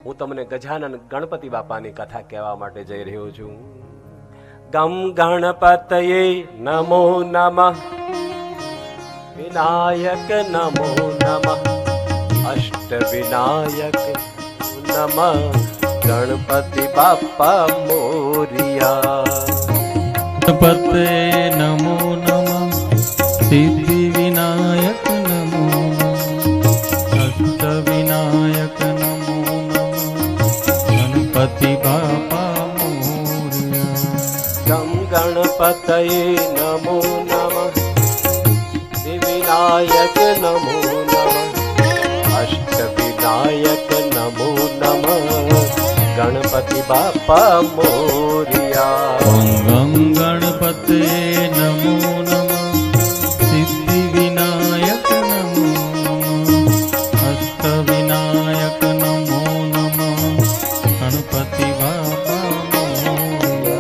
હું તમને ગજાનન ગણપતિ બાપાની કથા કહેવા માટે જઈ રહ્યો છું. ગમ ગણપતયે નમો નમઃ, વિનાયક નમો નમઃ, અષ્ટ વિનાયક નમઃ, ગણપતિ બાપા મોરિયા. ગણપતે નમો નમઃ, સિદ્ધિ વિનાયક નમો નમઃ, અષ્ટ વિનાયક નમો નમઃ, ગણપતિ બાપા મોરિયા. ગમ ગણપતયે નમો નમઃ, વિનાયક નમો નમઃ, અષ્ટ વિનાયક નમો નમઃ, ગણપતિ બાપા મોરિયા. ઓમ ગમ ગણપતે નમો નમઃ, સિદ્ધિ વિનાયક નમો નમઃ, અષ્ટ વિનાયક નમો નમઃ, ગણપતિ બાપા મોરિયા.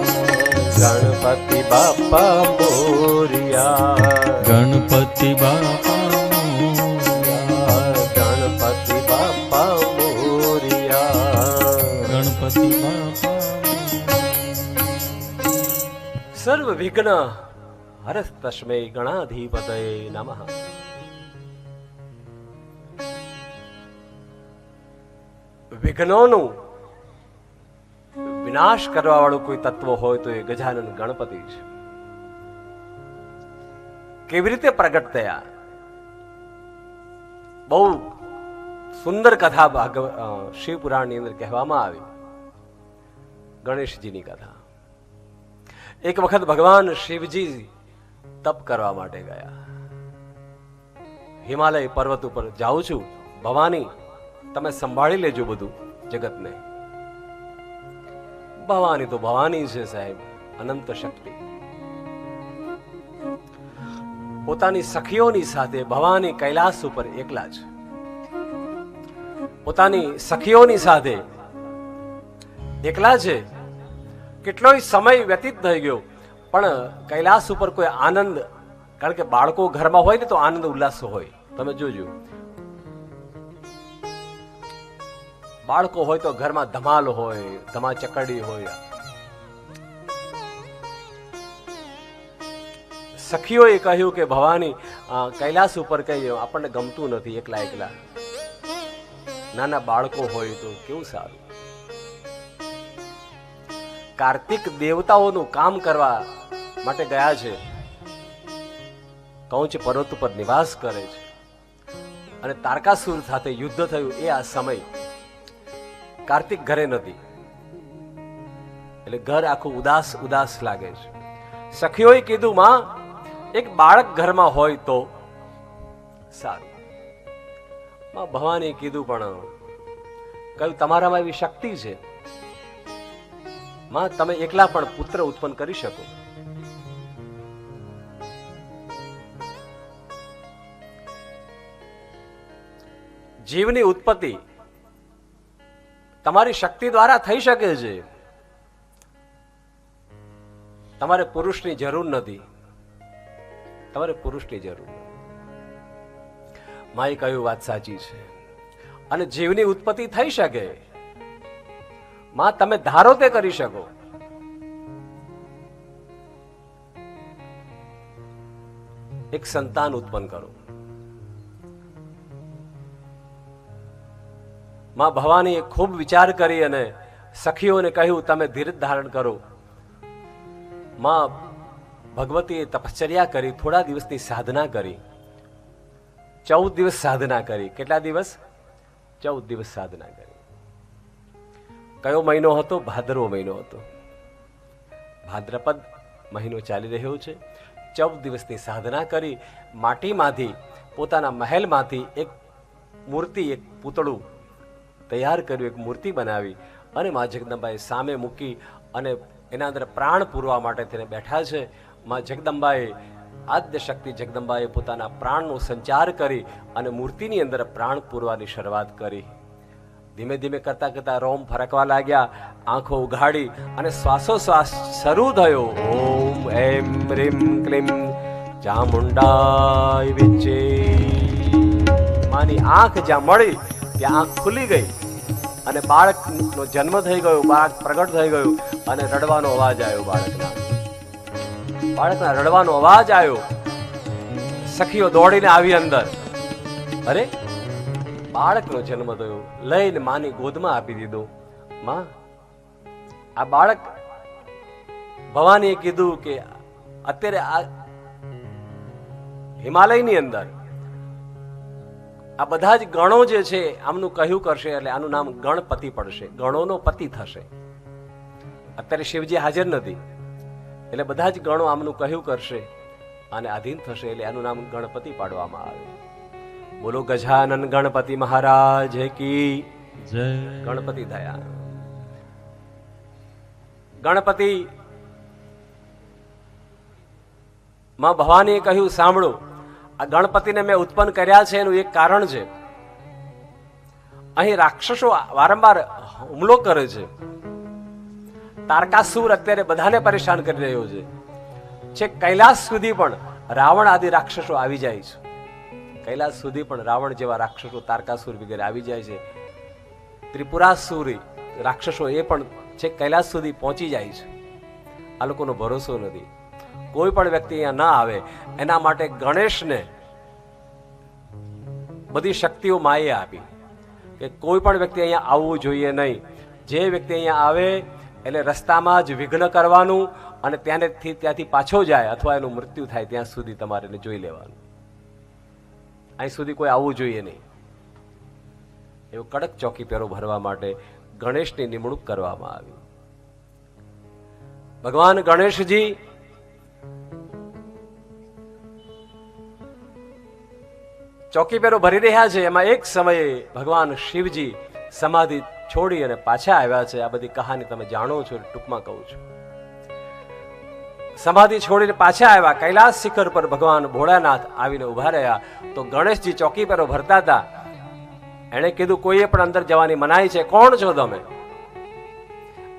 ગણપતિ બાપા મોરિયા. ગણપતિ બાપા મોરિયા. ગણપતિ બાપા મોરિયા. ગણપતિ બાપા સર્વ વિઘ્ન હરસ તસ્મૈ ગણાધિપતયે નમઃ. વિઘ્નોનું વિનાશ કરવા વાળું કોઈ તત્વ હોય તો એ ગજાનન ગણપતિ છે. કેવી રીતે પ્રગટ થયા? બહુ સુંદર કથા શિવ પુરાણની અંદર કહેવામાં આવી. ગણેશજીની કથા. એક વખત ભગવાન શિવજી તપ કરવા માટે ગયા. હિમાલય પર્વત ઉપર જાઉં છું ભવાની, તમે સંભાળી લેજો બધું જગતને. ભવાની તો ભવાની છે સાહેબ, અનંત શક્તિ. પોતાની સખીઓની સાથે ભવાની કૈલાસ ઉપર એકલા છે. પોતાની સખીઓની સાથે એકલા છે. કેટલોય સમય વ્યતીત થઈ ગયો પણ કૈલાસ ઉપર કોઈ આનંદ, કારણ કે બાળકો ઘરમાં હોય ને તો આનંદ ઉલ્લાસ હોય. તમે જોજો, બાળકો હોય તો ઘરમાં ધમાલ હોય, ધમાચકડી હોય. સખીઓએ કહ્યું કે ભવાની કૈલાસ ઉપર કઈ આપણને ગમતું નથી એકલા એકલા. નાના બાળકો હોય તો કેવું સારું. કાર્તિક દેવતાઓનું કામ કરવા માટે ગયા છે. કૌંચ પર્વત ઉપર નિવાસ કરે છે અને તારકાસુર સાથે યુદ્ધ થયું એ આ સમય. કાર્તિક ઘરે નથી એટલે ઘર આખું ઉદાસ ઉદાસ લાગે છે. સખીઓએ કીધું, માં એક બાળક ઘરમાં હોય તો સારું. માં ભવાની કીધું, પણ કહ્યું તમારામાં એવી શક્તિ છે માં, તમે એકલા પણ પુત્ર ઉત્પન્ન કરી શકો. જીવની ઉત્પત્તિ તમારી શક્તિ દ્વારા થઈ શકે છે. તમારે પુરુષની જરૂર નથી. તમારે પુરુષની જરૂર નથી. માએ કહ્યું વાત સાચી છે. અને જીવની ઉત્પત્તિ થઈ શકે માં, તમે ધારો તે કરી શકો. એક સંતાન ઉત્પન્ન કરો. માં ભવાનીએ ખૂબ વિચાર કરી અને સખીઓને કહ્યું, તમે ધીરજ ધારણ કરો. માં ભગવતીએ તપશ્ચર્યા કરી, થોડા દિવસની સાધના કરી. 14 દિવસ સાધના કરી. કેટલા દિવસ? 14 દિવસ સાધના કરી. કયો મહિનો હતો? ભાદરવો મહિનો હતો. ભાદ્રપદ મહિનો ચાલી રહ્યો છે. 14 દિવસની સાધના કરી. માટીમાંથી, પોતાના મહેલમાંથી એક મૂર્તિ, એક પૂતળું તૈયાર કર્યું, એક મૂર્તિ બનાવી અને મા જગદંબાએ સામે મૂકી અને એના અંદર પ્રાણ પૂરવા માટે તેને બેઠા છે. મા જગદંબાએ, આદ્ય શક્તિ જગદંબાએ પોતાના પ્રાણનો સંચાર કરી અને મૂર્તિની અંદર પ્રાણ પૂરવાની શરૂઆત કરી. ધીમે ધીમે કરતા કરતા રોમ ફરકવા લાગ્યા. આંખો ઉઘાડી અને શ્વાસોશ્વાસ શરૂ થયો. ઓમ એમ રીમ ક્લીમ ચામુંડાય વિચે. માની આંખ જ્યાં મળી ત્યાં આંખ ખુલી ગઈ અને બાળકનો જન્મ થઈ ગયો, બાળક પ્રગટ થઈ ગયું અને રડવાનો અવાજ આવ્યો. બાળકના રડવાનો અવાજ આવ્યો. સખીઓ દોડીને આવી અંદર. અરે, બાળકનો જન્મ થયો. લઈને માની ગોદમાં આપી દીધો. માં, આ બાળક, ભવાનીએ કીધું કે અત્યારે આ હિમાલયની અંદર આ બધા જ ગણો જે છે આમનું કહ્યું કરશે એટલે આનું નામ ગણપતિ પડશે, ગણોનો પતિ થશે. અત્યારે શિવજી હાજર નથી એટલે બધા જ ગણો આમનું કહ્યું કરશે અને આધીન થશે એટલે આનું નામ ગણપતિ પાડવામાં આવે. બોલો ગજાનન ગણપતિ મહારાજ કી જય. ગણપતિ થયા. ગણપતિ માં ભવાનીએ કહ્યું, સાંભળો, આ ગણપતિને મેં ઉત્પન્ન કર્યા છે એનું એક કારણ છે. અહીં રાક્ષસો વારંવાર હુમલો કરે છે. તારકાસુર અત્યારે બધાને પરેશાન કરી રહ્યો છે. છેક કૈલાસ સુધી પણ રાવણ આદિ રાક્ષસો આવી જાય છે. કૈલાસ સુધી પણ રાવણ જેવા રાક્ષસો, તારકાસુર વગેરે આવી જાય છે. ત્રિપુરાસુરી રાક્ષસો એ પણ છેક કૈલાસ સુધી પહોંચી જાય છે. આ લોકોનો ભરોસો નથી. કોઈ પણ વ્યક્તિ અહીંયા ના આવે એના માટે ગણેશને બધી શક્તિઓ માએ આપી કે કોઈ પણ વ્યક્તિ અહીંયા આવવું જોઈએ નહીં. જે વ્યક્તિ અહીંયા આવે એટલે રસ્તામાં જ વિઘ્ન કરવાનું અને ત્યાંથી પાછો જાય અથવા એનું મૃત્યુ થાય ત્યાં સુધી તમારે એને જોઈ લેવાનું. અહીં સુધી કોઈ આવવું જોઈએ નહીં. એવો કડક ચોકી પહેરો ભરવા માટે ગણેશની નિમણૂક કરવામાં આવી. ભગવાન ગણેશજી ચોકી પહેરો ભરી રહ્યા છે. એમાં એક સમયે ભગવાન શિવજી સમાધિ છોડી અને પાછા આવ્યા છે. આ બધી કહાની તમે જાણો છો, ટૂંકમાં કહું છું. સમાધિ છોડીને પાછા આવ્યા. કૈલાસ શિખર પર ભગવાન ભોળાનાથ આવીને ઉભા રહ્યા. તો ગણેશજી ચોકી પહેરો ભરતા હતા. એણે કીધું, કોઈએ પણ અંદર જવાની મનાઈ છે, કોણ છો તમે?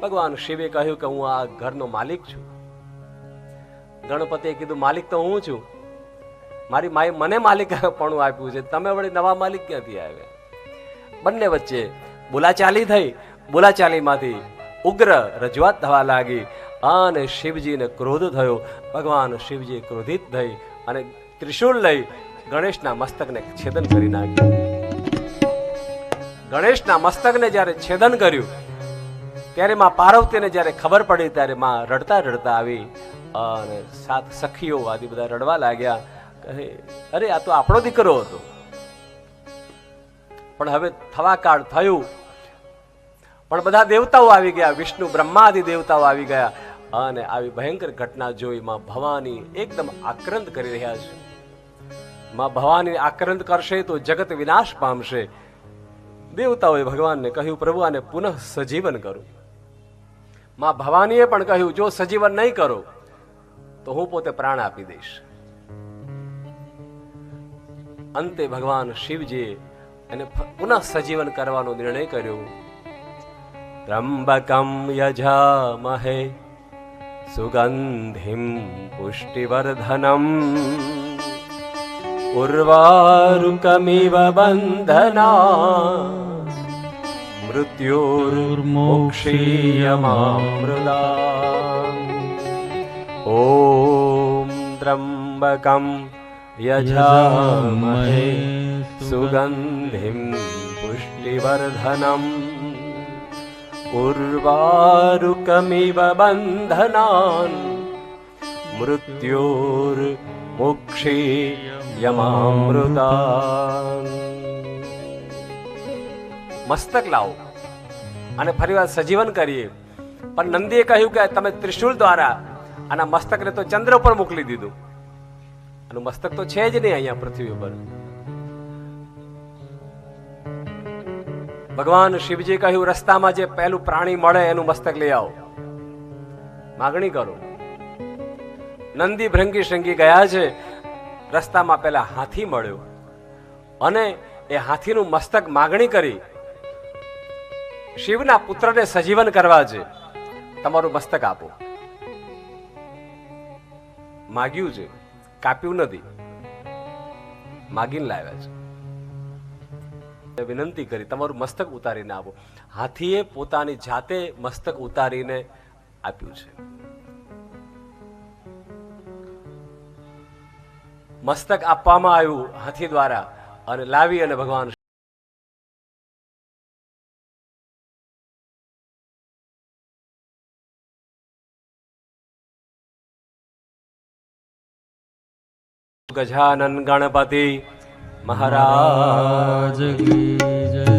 ભગવાન શિવે કહ્યું કે હું આ ઘરનો માલિક છું. ગણપતિએ કીધું, માલિક તો હું છું. મારી માએ મને માલિક પણ આપ્યું છે, તમે વળી નવા માલિક ક્યાંથી આવ્યા? બંને વચ્ચે બોલાચાલી થઈ. બોલાચાલીમાંથી ઉગ્ર રજૂઆત થવા લાગી અને શિવજીને ક્રોધ થયો. ભગવાન શિવજી ક્રોધિત થઈ અને ત્રિશૂળ લઈ ગણેશના મસ્તકને છેદન કરી નાખ્યું. ગણેશના મસ્તકને જ્યારે છેદન કર્યું ત્યારે માં પાર્વતીને જ્યારે ખબર પડી ત્યારે માં રડતા રડતા આવી અને સાત સખીઓ આદિ બધા રડવા લાગ્યા. કહે, અરે આ તો આપણો દીકરો હતો, પણ હવે થવા કાળ થયું. પણ બધા દેવતાઓ આવી ગયા, વિષ્ણુ બ્રહ્મા આદિ દેવતાઓ આવી ગયા અને આવી ભયંકર ઘટના જોઈ માં ભવાની એકદમ આક્રંદ કરી રહ્યા છે. માં ભવાની આક્રંદ કરશે તો જગત વિનાશ પામશે. દેવતાઓએ ભગવાનને કહ્યું, પ્રભુ આને પુનઃ સજીવન કરો. માં ભવાનીએ પણ કહ્યું, જો સજીવન નહીં કરો તો હું પોતે પ્રાણ આપી દઈશ. અંતે ભગવાન શિવજીએ એને પુનઃ સજીવન કરવાનો નિર્ણય કર્યો. ત્રંબકમ યજામહે સુગંધિમ પુષ્ટિવર્ધનમ ઉર્વારુકમિવ બંધના મૃત્યુર્મોક્ષીયમામૃતા. ઓમ ત્રંબકમ યજામહે સુગંધિમ પુષ્ટિવર્ધનમ ઉર્વારુકમિવ બંધનાન મૃત્યોર્મોક્ષીયમામૃતા. મસ્તક લાવો અને ફરીવાર સજીવન કરીએ. પણ નંદીએ કહ્યું કે તમે ત્રિશૂળ દ્વારા આના મસ્તકને તો ચંદ્ર પર મોકલી દીધું. આનું મસ્તક તો છે જ નહીં અહીંયા પૃથ્વી ઉપર. ભગવાન શિવજી કહ્યું, રસ્તામાં જે પહેલું પ્રાણી મળે એનું મસ્તક લઈ આવો, માગણી કરો. નંદી ભૃંગી શૃંગી ગયા છે. રસ્તામાં પેલા હાથી મળ્યો અને એ હાથીનું મસ્તક માગણી કરી, શિવના પુત્રને સજીવન કરવા છે, તમારું મસ્તક આપો. માગ્યું છે, કાપ્યું નથી, માગીને લાવ્યા છે. વિનંતી કરી તમારું મસ્તક ઉતારીને આવો. હાથીએ પોતાની જાતે મસ્તક ઉતારીને આપ્યું છે. મસ્તક આપવામાં આવ્યું હાથી દ્વારા અને લાવી અને ભગવાન ગજાનન ગણપતિ મહારાજ રાજ કી જય.